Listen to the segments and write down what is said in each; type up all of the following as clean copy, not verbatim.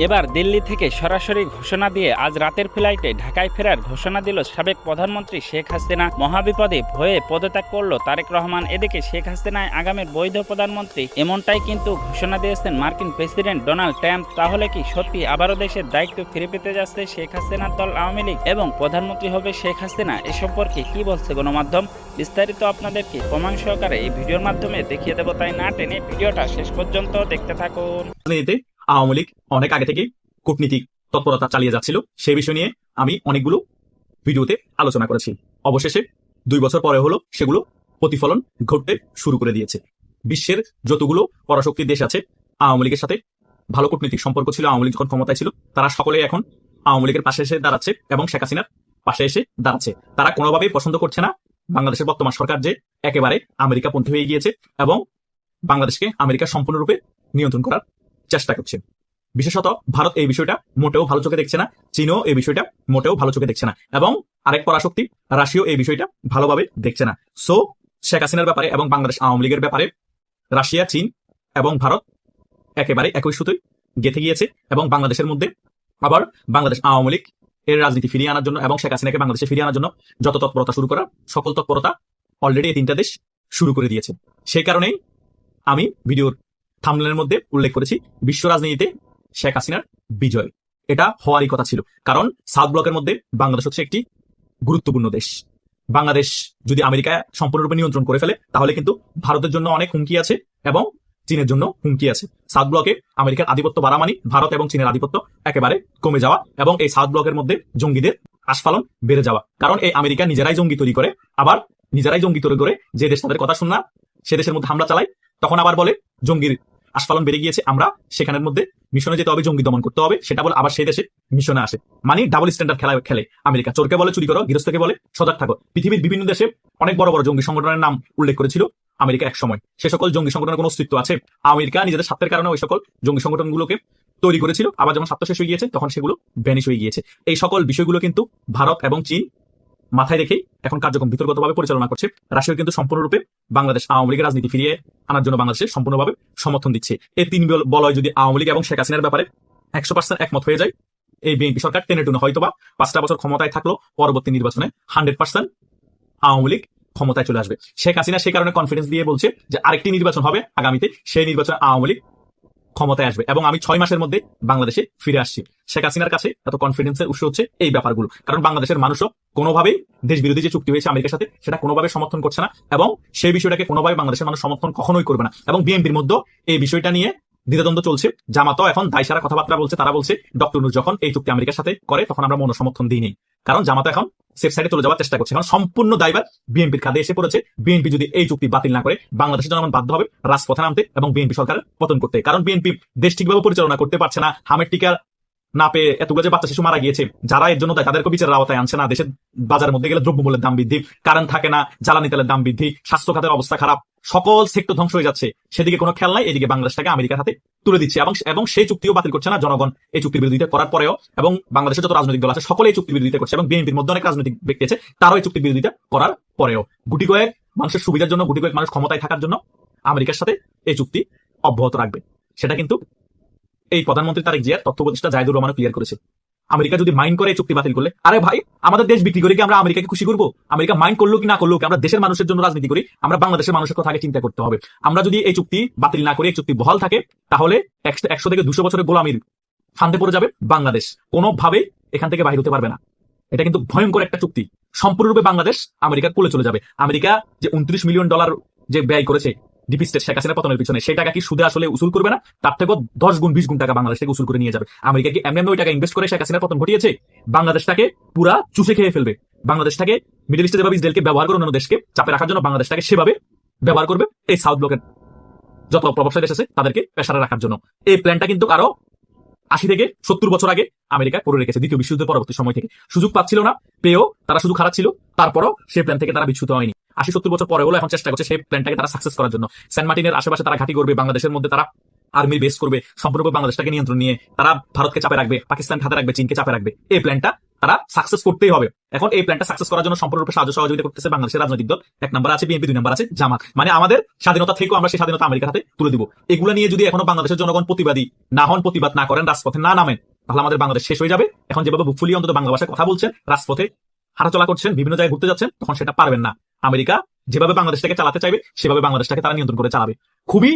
এবার দিল্লি থেকে সরাসরি ঘোষণা দিয়ে আজ রাতের ফ্লাইটে ঢাকায় ফেরার ঘোষণা দিল সাবেক প্রধানমন্ত্রী শেখ হাসিনা। মহাবিপদে ভয়ে পদত্যাগ করল তারেক রহমান। এদিকে শেখ হাসিনায় আগামীর বৈধ প্রধানমন্ত্রী এমনটাই কিন্তু ঘোষণা দিয়েছেন মার্কিন প্রেসিডেন্ট ডোনাল্ড ট্রাম্প। তাহলে কি সত্যি আবারও দেশের দায়িত্ব ফিরে পেতে যাচ্ছে শেখ হাসিনার দল আওয়ামী লীগ এবং প্রধানমন্ত্রী হবে শেখ হাসিনা? এ সম্পর্কে কি বলছে গণমাধ্যম, বিস্তারিত আপনাদেরকে প্রমাণ সহকারে এই ভিডিওর মাধ্যমে দেখিয়ে দেবো, তাই না টেনে ভিডিওটা শেষ পর্যন্ত দেখতে থাকুন। আওয়ামী লীগ অনেক আগে থেকে কূটনীতিক তৎপরতা চালিয়ে যাচ্ছিল, সেই বিষয় নিয়ে আমি অনেকগুলো ভিডিওতে আলোচনা করেছি। অবশেষে 2 বছর পরে হলো সেগুলো প্রতিফলন ঘটতে শুরু করে দিয়েছে। বিশ্বের যতগুলো পরাশক্তি দেশ আছে আওয়ামী লীগের সাথে ভালো কূটনীতিক সম্পর্ক ছিল, আওয়ামী লীগ যখন ক্ষমতায় ছিল, তারা সকলে এখন আওয়ামী লীগের পাশে এসে দাঁড়াচ্ছে এবং শেখ হাসিনার পাশে এসে দাঁড়াচ্ছে। তারা কোনোভাবেই পছন্দ করছে না বাংলাদেশের বর্তমান সরকার যে একেবারে আমেরিকাপন্থী হয়ে গিয়েছে এবং বাংলাদেশকে আমেরিকা সম্পূর্ণরূপে নিয়ন্ত্রণ করার চেষ্টা করছে। বিশেষত ভারত এই বিষয়টা মোটেও ভালো চোখে দেখছে না, চীনও এই বিষয়টা মোটেও ভালো চোখে দেখছে না এবং আরেক পরাশক্তি রাশিয়াও এই বিষয়টা ভালোভাবে দেখছে না। সো শেখ হাসিনার ব্যাপারে এবং বাংলাদেশ আওয়ামী লীগের ব্যাপারে রাশিয়া, চীন এবং ভারত একেবারে একই সুতোয় গেঁথে গিয়েছে এবং বাংলাদেশের মধ্যে আবার বাংলাদেশ আওয়ামী লীগ এর রাজনীতি ফিরিয়ে আনার জন্য এবং শেখ হাসিনাকে বাংলাদেশে ফিরিয়ে আনার জন্য যত তৎপরতা শুরু করার সকল তৎপরতা অলরেডি এই 3টা দেশ শুরু করে দিয়েছে। সেই কারণেই আমি ভিডিওর থাম্বনেলের মধ্যে উল্লেখ করেছি বিশ্ব রাজনীতিতে শেখ হাসিনার বিজয়। এটা হওয়ারই কথা ছিল, কারণ সাউথ ব্লকের মধ্যে বাংলাদেশ হচ্ছে একটি গুরুত্বপূর্ণ দেশ। বাংলাদেশ যদি আমেরিকা সম্পূর্ণরূপে নিয়ন্ত্রণ করে ফেলে তাহলে কিন্তু ভারতের জন্য অনেক হুমকি আছে এবং চীনের জন্য হুমকি আছে। সাউথ ব্লকে আমেরিকার আধিপত্য বাড়া মানে ভারত এবং চীনের আধিপত্য একেবারে কমে যাওয়া এবং এই সাউথ ব্লকের মধ্যে জঙ্গিদের আস্ফালন বেড়ে যাওয়া। কারণ এই আমেরিকা নিজেরাই জঙ্গি তৈরি করে, আবার নিজেরাই জঙ্গি তৈরি করে যে দেশ তাদের কথা শুন না সে দেশের মধ্যে হামলা চালায়, তখন আবার বলে জঙ্গির আস্ফালন বেড়ে গিয়েছে, আমরা সেখানের মধ্যে মিশনে যেতে হবে, জঙ্গি দমন করতে হবে, সেটা বলে আবার সেই দেশে মিশনে আসে। মানে ডাবল স্ট্যান্ডার্ড খেলা খেলে আমেরিকা। চোরকে বলে চুরি করো, গৃহস্থকে বলে সজাগ থাকো। পৃথিবীর বিভিন্ন দেশে অনেক বড় বড় জঙ্গি সংগঠনের নাম উল্লেখ করেছিল আমেরিকা এক সময়। সে সকল জঙ্গি সংগঠনের কোনো অস্তিত্ব আছে? আমেরিকা নিজেদের স্বার্থের কারণে ওই সকল জঙ্গি সংগঠনগুলোকে তৈরি করেছিল, আবার যখন স্বার্থ শেষ হয়ে গিয়েছে তখন সেগুলো ভ্যানিশ হয়ে গিয়েছে। এই সকল বিষয়গুলো কিন্তু ভারত এবং চীন মাথায় রেখেই এখন কার্যক্রম ভিতরগতভাবে পরিচালনা করছে। রাশিয়া কিন্তু সম্পূর্ণরূপে বাংলাদেশ আওয়ামী লীগের রাজনীতি ফিরিয়ে আনার জন্য বাংলাদেশে সম্পূর্ণভাবে সমর্থন দিচ্ছে। এই 3 বলয় যদি আওয়ামী লীগ এবং শেখ হাসিনার ব্যাপারে 100% একমত হয়ে যায়, এই বিএনপি সরকার টেনে টুনে হয়তোবা 5টা বছর ক্ষমতায় থাকলো, পরবর্তী নির্বাচনে 100% আওয়ামী লীগ ক্ষমতায় চলে আসবে। শেখ হাসিনা সেই কারণে কনফিডেন্স দিয়ে বলছে যে আরেকটি নির্বাচন হবে আগামীতে, সেই নির্বাচনে আওয়ামী লীগ ক্ষমতায় আসবে এবং আমি 6 মাসের মধ্যে বাংলাদেশে ফিরে আসছি। শেখ হাসিনার কাছে এত কনফিডেন্সের উৎস হচ্ছে এই ব্যাপারগুলো, কারণ বাংলাদেশের মানুষও কোনোভাবেই দেশ বিরোধী যে চুক্তি হয়েছে আমেরিকার সাথে সেটা কোনোভাবে সমর্থন করছে না এবং সেই বিষয়টাকে কোনোভাবে বাংলাদেশের মানুষ সমর্থন কখনোই করবে না। এবং বিএনপির মধ্যে এই বিষয়টা নিয়ে দ্বিধাদ্বন্দ্ব চলছে। জামাতও এখন দায়সারা কথাবার্তা বলছে, তারা বলছে ডক্টর ইউনূস যখন এই চুক্তি আমেরিকার সাথে করে তখন আমরা মনোসমর্থন দিই নেই, কারণ জামাত এখন সেফ সাইডে চলে যাওয়ার চেষ্টা করছে। এখন সম্পূর্ণ দায়ভার বিএনপির কাঁধে এসে পড়েছে। বিএনপি যদি এই চুক্তি বাতিল না করে বাংলাদেশের জনগণ বাধ্য হবে রাজপথে নামতে এবং বিএনপি সরকারের পতন করতে, কারণ বিএনপি দেশ ঠিকভাবে পরিচালনা করতে পারছে না। হামের টিকা না পেয়ে এতগুলো যে বাচ্চা শিশু মারা গিয়েছে, যারা এর জন্য দায় তাদেরকে বিচারের আওতায় আনছে না। দেশের বাজারের মধ্যে গেলে দ্রব্যমূল্যের দাম বৃদ্ধি, কারেন্ট থাকে না, জ্বালানি তেলের দাম বৃদ্ধি, স্বাস্থ্য খাতের অবস্থা খারাপ, সকল সেক্টর ধ্বংস হয়ে যাচ্ছে। সেদিকে কোনো খেয়াল নাই, এদিকে বাংলাদেশটাকে আমেরিকার হাতে তুলে দিচ্ছে এবং সেই চুক্তিও বাতিল করছে না জনগণ এই চুক্তির বিরোধিতা করার পরেও। এবং বাংলাদেশের যত রাজনৈতিক দল আছে সকলে এই চুক্তির বিরোধিতা করছে এবং বিএনপির মধ্যে অনেক রাজনৈতিক ব্যক্তি আছে তারাও এই চুক্তির বিরোধিতা করার পরেও গুটি কয়েক মানুষের সুবিধার জন্য, গুটি কয়েক মানুষ ক্ষমতায় থাকার জন্য আমেরিকার সাথে এই চুক্তি অব্যাহত রাখবে। সেটা কিন্তু এই প্রধানমন্ত্রী তারেক জিয়ার তথ্য উপদেষ্টা জাহিদুর রহমান ক্লিয়ার করেছে। আমেরিকা যদি মাইন্ড করে চুক্তি বাতিল করলে, আরে ভাই আমাদের দেশ বিক্রি করে কি আমরা আমেরিকাকে খুশি করবো? আমেরিকা মাইন্ড করলো কি না করলো কি, আমরা দেশের মানুষের জন্য রাজনীতি করি, আমরা বাংলাদেশের মানুষের কথা আগে চিন্তা করতে হবে। আমরা যদি এই চুক্তি বাতিল না করি, এই চুক্তি বহাল থাকে, তাহলে 100 থেকে 200 বছরের গোলামির ফান্দে পড়ে যাবে বাংলাদেশ, কোনোভাবে এখান থেকে বাহির হতে পারবে না। এটা কিন্তু ভয়ঙ্কর একটা চুক্তি। সম্পূর্ণরূপে বাংলাদেশ আমেরিকার কোলে চলে যাবে। আমেরিকা যে $29 মিলিয়ন যে ব্যয় করেছে ডিপ স্টেট শেখ হাসিনা পতনের পিছনে, সেই টাকা কি সুদে আসলে উসুল করবে না? তার থেকেও 10 গুণ 20 গুণ টাকা বাংলাদেশ থেকে উসুল করে নিয়ে যাবে। আমেরিকা কি এমনি ওই টাকা ইনভেস্ট করে শেখ হাসিনার পতন ঘটিয়েছে? বাংলাদেশটাকে পুরা চুষে খেয়ে ফেলবে। বাংলাদেশটাকে মিডল ইস্টে যেভাবে ইসরায়েলকে ব্যবহার করে অন্যান্য দেশকে চাপে রাখার জন্য বাংলাদেশটাকে সেভাবে ব্যবহার করবে এই সাউথ ব্লকের যত প্রভাবশালী দেশ আছে তাদেরকে প্রেসারে রাখার জন্য। এই প্ল্যানটা কিন্তু আরো 80 থেকে 70 বছর আগে আমেরিকা করে রেখেছে। দ্বিতীয় বিশ্বযুদ্ধের পরবর্তী সময় থেকে সুযোগ পাচ্ছিল না, পেয়েও তারা সুযোগ হারাচ্ছিল, তারপরও সেই প্ল্যান থেকে তারা বিচ্যুত হয়নি। 80-70 বছর পরে হলো এখন চেষ্টা করছে সেই প্ল্যানটাকে তারা সাকসেস করার জন্য। সেন্ট মার্টিনের আশেপাশে তারা ঘাঁটি করবে, বাংলাদেশের মধ্যে তারা আর্মি বেস করবে, সম্পূর্ণ বাংলাদেশটাকে নিয়ন্ত্রণ নিয়ে তারা ভারতকে চাপে রাখবে, পাকিস্তান হাতে রাখবে, চীনকে চাপে রাখবে। এই প্ল্যানটা তারা সাকসেস করতেই হবে। এখন এই প্ল্যানটা সাকসেস করার জন্য সম্পূর্ণরূপে সাহায্য সহযোগিতা করতেছে বাংলাদেশের রাজনৈতিক দল। 1 নম্বর আছে বিএনপি, 2 নম্বর আছে জামাত। মানে আমাদের স্বাধীনতা থেকেও আমরা সেই স্বাধীনতা আমেরিকার হাতে তুলে দিব। এগুলা নিয়ে যদি এখনো বাংলাদেশের জনগণ প্রতিবাদী না হন, প্রতিবাদ না করেন, রাজপথে না নামেন, তাহলে আমাদের বাংলাদেশ শেষ হয়ে যাবে। এখন যেভাবে বুক ফুলিয়ে অন্তত বাংলা ভাষায় কথা বলছেন, রাজপথে হাঁটাচলা করছেন, বিভিন্ন জায়গায় ঘুরতে যাচ্ছেন, তখন সেটা পারবেন না। আমেরিকা যেভাবে বাংলাদেশটাকে চালাতে চাইবে সেভাবে বাংলাদেশটাকে তারা নিয়ন্ত্রণ করে চালাবে। খুবই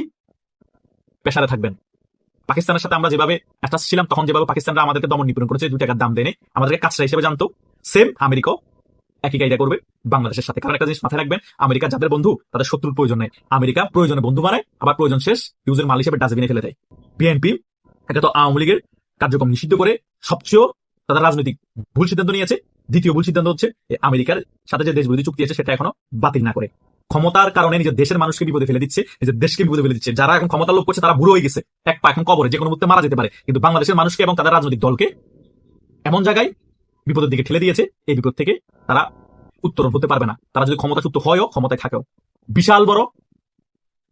পেশারে থাকবেন। পাকিস্তানের সাথে আমরা যেভাবে অ্যাটাচ ছিলাম, তখন যেভাবে পাকিস্তানরা আমাদেরকে দমন নিপীড়ন করেছে, 2 টাকার দাম দেনে আমাদেরকে কাজটা হিসেবে জানতো, সেম আমেরিকাও একই কায়দা করবে বাংলাদেশের সাথে। কারণ একটা জিনিস মাথায় রাখবেন, আমেরিকা যাদের বন্ধু তাদের শত্রুর প্রয়োজন নেই। আমেরিকা প্রয়োজনে বন্ধু বানায়, আবার প্রয়োজন শেষ ইউজের মাল হিসেবে ডাস্টবিনে ফেলে দেয়। বিএনপি এটা তো আওয়ামী লীগের কার্যক্রম নিষিদ্ধ করে সবচেয়ে তাদের রাজনৈতিক ভুল সিদ্ধান্ত নিয়েছে। দ্বিতীয় ভুল সিদ্ধান্ত হচ্ছে আমেরিকার সাথে যে দেশবিরোধী চুক্তি আছে সেটা এখনো বাতিল না করে ক্ষমতার কারণে নিজের দেশের মানুষকে বিপদে ফেলে দিচ্ছে, নিজের দেশকে বিপদে ফেলে দিচ্ছে। যারা এখন ক্ষমতা লোভ করছে তারা বুড়ো হয়ে গেছে, এক পা এখন কবরে, যে কোনো মুহূর্তে মারা যেতে পারে। কিন্তু বাংলাদেশের মানুষকে এবং তাদের রাজনৈতিক দলকে এমন জায়গায় বিপদের দিকে ঠেলে দিয়েছে, এই বিপদ থেকে তারা উত্তরণ হতে পারবে না। তারা যদি ক্ষমতাচ্যুত হয়ও, ক্ষমতায় থাকেও, বিশাল বড়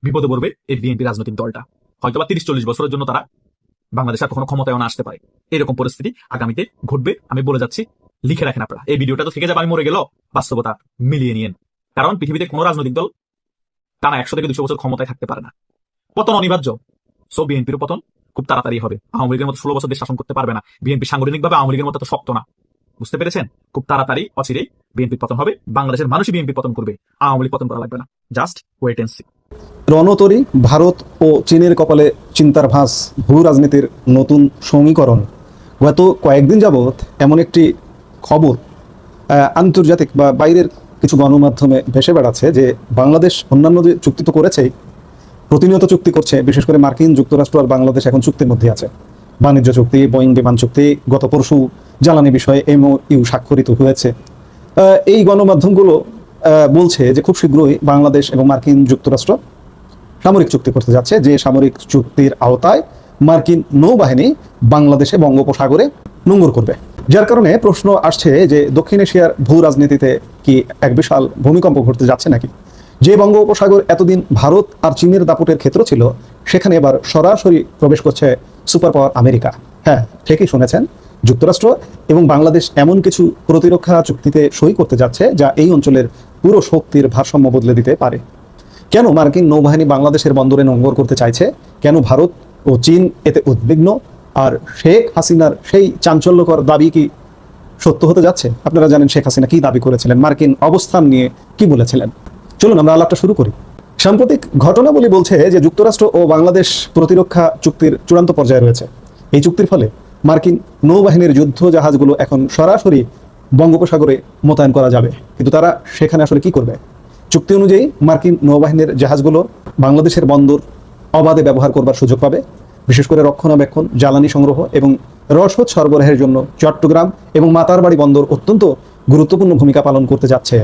বিপদে পড়বে এই বিএনপি রাজনৈতিক দলটা। হয়তোবা 30-40 বছরের জন্য তারা বাংলাদেশ আর কখনো ক্ষমতায় না আসতে পারে। এরকম পরিস্থিতি আগামীতে ঘটবে, আমি বলে যাচ্ছি। লিখে রাখেন আপনারা, এই ভিডিওটা তো থেকে যাবে, আমি মরে গেল, বাস্তবতা মিলিয়ে নিয়েন। কারণ পৃথিবীতে কোনো রাজনৈতিক দল টানা 100 থেকে 200 বছর ক্ষমতায় থাকতে পারে না। পতন অনিবার্য। সো বিএনপির পতন খুব তাড়াতাড়ি হবে। আওয়ামী লীগের মতো 16 বছর দেশ শাসন করতে পারবে না। বিএনপি সাংগঠনিকভাবে আওয়ামী লীগের মতো তো শক্ত না, বুঝতে পেরেছেন? খুব তাড়াতাড়ি অচিরেই বিএনপির পতন হবে। বাংলাদেশের মানুষই বিএনপি পতন করবে, আওয়ামী লীগ পতন করা লাগবে না। Just wait and see. রণতরী ভারত ও চীনের কপালে চিন্তার ভাঁজ, ভূ রাজনীতির নতুন সমীকরণ। গত কয়েকদিন যাবৎ এমন একটি খবর আন্তর্জাতিক বা বাইরের কিছু গণমাধ্যমে ভেসে বেড়াচ্ছে যে বাংলাদেশ অন্যান্য যে চুক্তি তো করেছেই, প্রতিনিয়ত চুক্তি করছে, বিশেষ করে মার্কিন যুক্তরাষ্ট্র আর বাংলাদেশ এখন চুক্তির মধ্যে আছে। বাণিজ্য চুক্তি, বোয়িং বিমান চুক্তি, গত পরশু জ্বালানি বিষয়ে MOU স্বাক্ষরিত হয়েছে। এই গণমাধ্যমগুলো বলছে যে খুব শীঘ্রই বাংলাদেশ এবং মার্কিন যুক্তরাষ্ট্র সামরিক চুক্তি করতে যাচ্ছে, যে সামরিক চুক্তির আওতায় মার্কিন নৌবাহিনী বাংলাদেশে বঙ্গোপসাগরে নোঙর করবে। যার কারণে প্রশ্ন আসছে যে দক্ষিণ এশিয়ার ভূ রাজনীতিতে কি এক বিশাল ভূমিকম্প ঘটতে যাচ্ছে নাকি? যে বঙ্গোপসাগর এতদিন ভারত আর চীনের দাপটের ক্ষেত্র ছিল, সেখানে এবার সরাসরি প্রবেশ করছে সুপার পাওয়ার আমেরিকা। হ্যাঁ, ঠিকই শুনেছেন, যুক্তরাষ্ট্র এবং বাংলাদেশ এমন কিছু প্রতিরক্ষা চুক্তিতে সই করতে যাচ্ছে যা এই অঞ্চলের পুরো শক্তির ভারসাম্য বদলে দিতে পারে। কেন মার্কিন নৌবাহিনী বাংলাদেশের বন্দরে নোঙর করতে চাইছে? কেন ভারত ও চীন এতে উদ্বিগ্ন? আর শেখ হাসিনার সেই চাঞ্চল্যকর দাবি কি সত্য হতে যাচ্ছে? আপনারা জানেন শেখ হাসিনা কি দাবি করেছিলেন, মার্কিন অবস্থান নিয়ে কি বলেছিলেন। চলুন আমরা আলাপটা শুরু করি। সাম্প্রতিক ঘটনাবলী বলছে যে যুক্তরাষ্ট্র ও বাংলাদেশ প্রতিরক্ষা চুক্তির চূড়ান্ত পর্যায়ে রয়েছে। এই চুক্তির ফলে মার্কিন নৌবাহিনীর যুদ্ধ জাহাজগুলো এখন সরাসরি বঙ্গোপসাগরে মোতায়েন করা যাবে। কিন্তু তারা সেখানে আসলে কি করবে? চুক্তি অনুযায়ী মার্কিন নৌবাহিনীর জাহাজগুলো বাংলাদেশের বন্দর অবাধে ব্যবহার করবার সুযোগ পাবে। বিশেষ করে রক্ষণাবেক্ষণ, জ্বালানি সংগ্রহ এবং রসদ সরবরাহের জন্য চট্টগ্রাম এবং মাতারবাড়ি বন্দর অত্যন্ত গুরুত্বপূর্ণ ভূমিকা পালন করতে যাচ্ছে।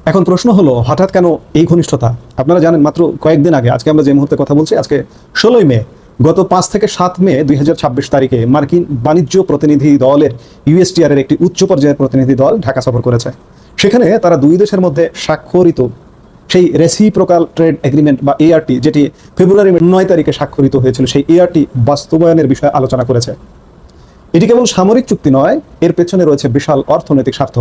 এখন প্রশ্ন হলো, হঠাৎ কেন এই ঘনিষ্ঠতা? আপনারা জানেন মাত্র কয়েকদিন আগে, আজকে আমরা যে মুহূর্তে কথা বলছি, আজকে 16 মে, গত 5 থেকে 7 মে 2026 তারিখে মার্কিন বাণিজ্য প্রতিনিধি দলের USTR এর একটি উচ্চ পর্যায়ের প্রতিনিধি দল ঢাকা সফর করেছে। সেখানে তারা দুই দেশের মধ্যে স্বাক্ষরিত সেই রেসিপ্রোকাল ট্রেড এগ্রিমেন্ট বা ART, যেটি ফেব্রুয়ারি 9 তারিখে স্বাক্ষরিত হয়েছিল, সেই ART বাস্তবায়নের বিষয়ে আলোচনা করেছে। এটি কেবল সামরিক চুক্তি নয়, এর পেছনে রয়েছে বিশাল অর্থনৈতিক স্বার্থ।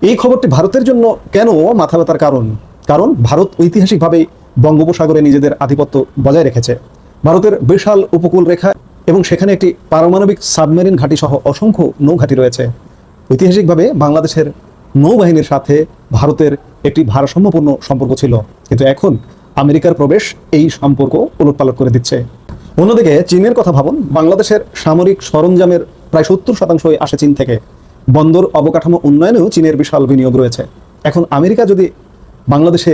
এই খবরটি ভারতের জন্য কেন মাথা ব্যথার কারণ? কারণ ভারত ঐতিহাসিকভাবে বঙ্গোপসাগরে নিজেদের আধিপত্য বজায় রেখেছে। ভারতের বিশাল উপকূল রেখা এবং সেখানে একটি পারমাণবিক সাবমেরিন ঘাঁটি সহ অসংখ্য নৌঘাঁটি রয়েছে। ঐতিহাসিকভাবে বাংলাদেশের নৌবাহিনীর সাথে ভারতের একটি ভারসাম্যপূর্ণ সম্পর্ক ছিল, কিন্তু এখন আমেরিকার প্রবেশ এই সম্পর্ক উলটপালট করে দিচ্ছে। অন্যদিকে চীনের কথা ভাবুন। বাংলাদেশের সামরিক সরঞ্জামের প্রায় 70% আসে চীন থেকে। বন্দর অবকাঠামো উন্নয়নেও চীনের বিশাল বিনিয়োগ রয়েছে। এখন আমেরিকা যদি বাংলাদেশে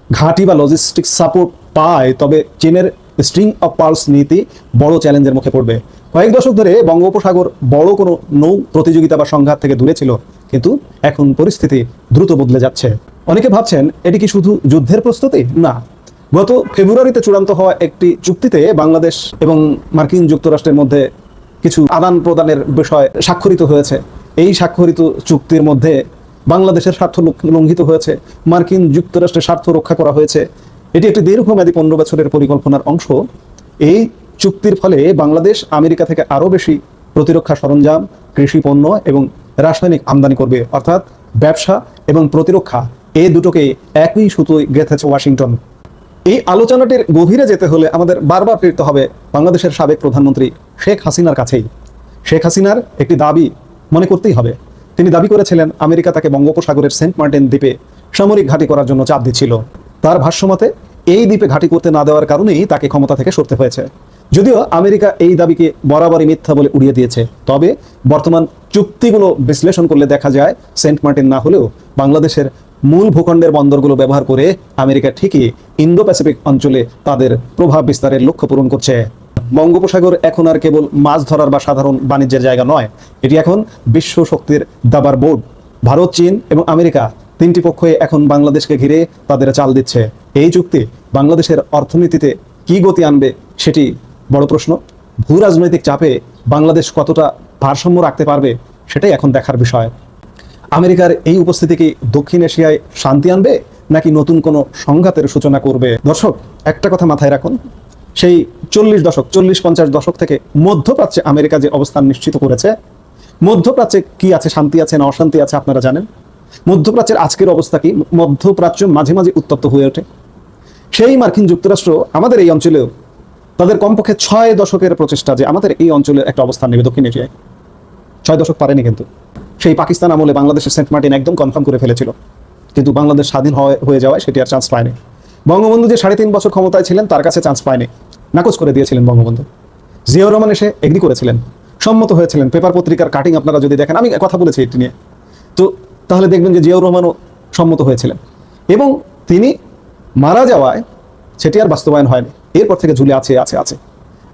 ঘাঁটি বা লজিস্টিক সাপোর্ট পায়, তবে চীনের স্ট্রিং অফ পার্লস নীতি বড় চ্যালেঞ্জের মুখে পড়বে। কয়েক দশক ধরে বঙ্গোপসাগর বড় কোনো নৌ প্রতিযোগিতা বা সংঘাত থেকে দূরে ছিল, কিন্তু এখন পরিস্থিতি দ্রুত বদলে যাচ্ছে। অনেকে ভাবছেন এটি কি শুধু যুদ্ধের প্রস্তুতি? না, গত ফেব্রুয়ারিতে চূড়ান্ত হওয়া একটি চুক্তিতে বাংলাদেশ এবং মার্কিন যুক্তরাষ্ট্রের মধ্যে কিছু আদান প্রদানের বিষয় স্বাক্ষরিত হয়েছে। এই স্বাক্ষরিত চুক্তির মধ্যে বাংলাদেশের স্বার্থ লঙ্ঘিত হয়েছে, মার্কিন যুক্তরাষ্ট্রের স্বার্থ রক্ষা করা হয়েছে। এটি একটি দীর্ঘমেয়াদী 15 বছরের পরিকল্পনার অংশ। এই চুক্তির ফলে বাংলাদেশ আমেরিকা থেকে আরও বেশি প্রতিরক্ষা সরঞ্জাম, কৃষি পণ্য এবং রাসায়নিক আমদানি করবে। অর্থাৎ ব্যবসা এবং প্রতিরক্ষা এই দুটোকে একই সুতোয় গেঁথেছে ওয়াশিংটন। এই আলোচনাটির গভীরে যেতে হলে আমাদের বারবার ফিরতে হবে বাংলাদেশের সাবেক প্রধানমন্ত্রী শেখ হাসিনার কাছেই। শেখ হাসিনার একটি দাবি মনে করতেই হবে। তিনি দাবি করেছিলেন আমেরিকা তাকে বঙ্গোপসাগরের সেন্ট মার্টিন দ্বীপে সামরিক ঘাঁটি করার জন্য চাপ দিচ্ছিল। তার ভাষ্যমতে এই দ্বীপে ঘাঁটি করতে না দেওয়ার কারণেই তাকে ক্ষমতা থেকে সরতে হয়েছে। যদিও আমেরিকা এই দাবিকে বরাবরই মিথ্যা বলে উড়িয়ে দিয়েছে, তবে বর্তমান চুক্তিগুলো বিশ্লেষণ করলে দেখা যায় সেন্ট মার্টিন না হলেও বাংলাদেশের মূল ভূখণ্ডের বন্দরগুলো ব্যবহার করে আমেরিকা ঠিকই ইন্দো প্যাসিফিক অঞ্চলে তাদের প্রভাব বিস্তারের লক্ষ্য পূরণ করছে। বঙ্গোপসাগর এখন আর কেবল মাছ ধরার বা সাধারণ বাণিজ্যের জায়গা নয়, এটি এখন বিশ্ব শক্তির দাবার বোর্ড। ভারত, চীন এবং আমেরিকা তিনটি পক্ষই এখন বাংলাদেশকে ঘিরে তাদের চাল দিচ্ছে। এই চুক্তি বাংলাদেশের অর্থনীতিতে কি গতি আনবে সেটি বড় প্রশ্ন। ভূ রাজনৈতিক চাপে বাংলাদেশ কতটা ভারসাম্য রাখতে পারবে সেটাই এখন দেখার বিষয়। আমেরিকার এই উপস্থিতি কি দক্ষিণ এশিয়ায় শান্তি আনবে নাকি নতুন কোনো সংঘাতের সূচনা করবে? দর্শক, একটা কথা মাথায় রাখুন, সেই 40-50 দশক থেকে মধ্যপ্রাচ্যে আমেরিকা যে অবস্থান নিশ্চিত করেছে, মধ্যপ্রাচ্যে কি আছে, শান্তি আছে না অশান্তি আছে আপনারা জানেন। মধ্যপ্রাচ্যের আজকের অবস্থা কি? মধ্যপ্রাচ্য মাঝে মাঝে উত্তপ্ত হয়ে ওঠে। সেই মার্কিন যুক্তরাষ্ট্র আমাদের এই অঞ্চলেও তাদের কমপক্ষে 6 দশকের প্রচেষ্টা যে আমাদের এই অঞ্চলে একটা অবস্থান নেবে দক্ষিণ এশিয়ায়, 6 দশক পারেনি। কিন্তু সেই পাকিস্তান আমলে বাংলাদেশের সেন্ট মার্টিন একদম কনফার্ম করে ফেলেছিল, কিন্তু বাংলাদেশ স্বাধীন হয়ে যাওয়ায় সেটি আর চান্স পায়নি। বঙ্গবন্ধু যে 3.5 বছর ক্ষমতায় ছিলেন তার কাছে চান্স পায়নি, নাকচ করে দিয়েছিলেন বঙ্গবন্ধু। জিয়াউর রহমান এসে এগ্রি করেছিলেন, সম্মত হয়েছিলেন। পেপার পত্রিকার কাটিং আপনারা যদি দেখেন, আমি কথা বলেছি এটি নিয়ে, তো তাহলে দেখবেন যে জিয়াউর রহমানও সম্মত হয়েছিলেন এবং তিনি মারা যাওয়ায় সেটি আর বাস্তবায়ন হয়নি। এরপর থেকে ঝুলে আছে আছে আছে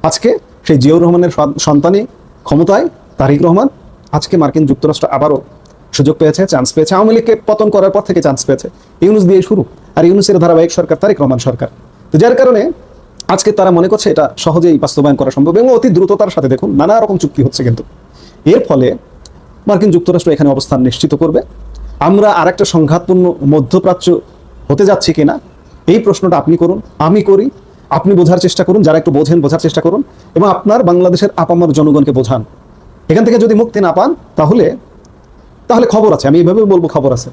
আজকে সেই জিয়াউর রহমানের সন্তানই ক্ষমতায়, তারেক রহমান। আজকে মার্কিন যুক্তরাষ্ট্র আবারও সুযোগ পেয়েছে, চান্স পেয়েছে। আওয়ামী লীগকে পতন করার পর থেকে চান্স পেয়েছে। ইউনূস দিয়ে শুরু, আর ইউনূসের ধারাবাহিক সরকার তারেক রহমান সরকার। তো যার কারণে আজকে তারা মনে করছে এটা সহজেই বাস্তবায়ন করা সম্ভব এবং অতি দ্রুততার সাথে। দেখুন, নানা রকম চুক্তি হচ্ছে, কিন্তু এর ফলে মার্কিন যুক্তরাষ্ট্র এখানে অবস্থান নিশ্চিত করবে। আমরা আরেকটা সংঘাতপূর্ণ মধ্যপ্রাচ্য হতে যাচ্ছি কিনা এই প্রশ্নটা আপনি করুন, আমি করি। আপনি বোঝার চেষ্টা করুন, যারা একটু বোঝেন বোঝার চেষ্টা করুন এবং আপনার বাংলাদেশের আপামর জনগণকে বোঝান। এখান থেকে যদি মুক্তি না পান তাহলে খবর আছে, আমি এইভাবে বলবো খবর আছে।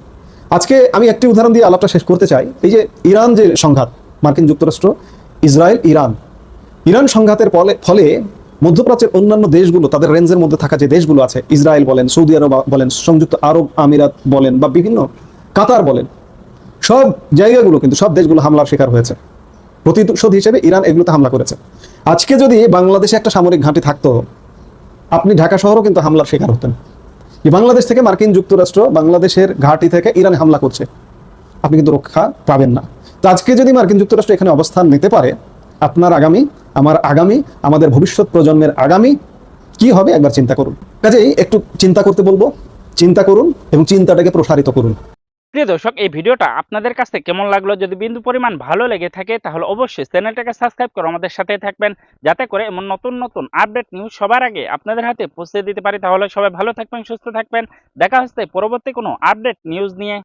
আজকে আমি একটি উদাহরণ দিয়ে আলাপটা শেষ করতে চাই। এই যে ইরান যে সংঘাত, মার্কিন যুক্তরাষ্ট্র, ইসরায়েল, ইরান সংঘাতের ফলে মধ্যপ্রাচ্যের অন্যান্য দেশগুলো, তাদের রেঞ্জের মধ্যে থাকা যে দেশগুলো আছে, ইসরায়েল বলেন, সৌদি আরব বলেন, সংযুক্ত আরব আমিরাত বলেন বা বিভিন্ন কাতার বলেন, সব জায়গাগুলো কিন্তু সব দেশগুলো হামলার শিকার হয়েছে। প্রতিশোধ হিসেবে ইরান এগুলোতে হামলা করেছে। আজকে যদি বাংলাদেশে একটা সামরিক ঘাঁটি থাকতো, আপনি ঢাকা শহরও কিন্তু হামলার শিকার হতেন। যে বাংলাদেশ থেকে মার্কিন যুক্তরাষ্ট্র বাংলাদেশের ঘাঁটি থেকে ইরানে হামলা করছে, আপনি কিন্তু রক্ষা পাবেন না। তো আজকে যদি মার্কিন যুক্তরাষ্ট্র এখানে অবস্থান নিতে পারে, আপনার আগামী, আমার আগামী, আমাদের ভবিষ্যৎ প্রজন্মের আগামী কি হবে একবার চিন্তা করুন। কাজেই একটু চিন্তা করতে বলবো, চিন্তা করুন এবং চিন্তাটাকে প্রসারিত করুন। প্রিয় দর্শক, এই ভিডিওটা আপনাদের কাছে কেমন লাগলো? যদি বিন্দু পরিমাণ ভালো লেগে থাকে তাহলে অবশ্যই চ্যানেলটাকে সাবস্ক্রাইব করে আমাদের সাথে থাকবেন, যাতে করে এমন নতুন নতুন আপডেট নিউজ সবার আগে আপনাদের হাতে পৌঁছে দিতে পারি। তাহলে সবাই ভালো থাকবেন, সুস্থ থাকবেন। দেখা হচ্ছে পরবর্তী কোনো আপডেট নিউজ নিয়ে।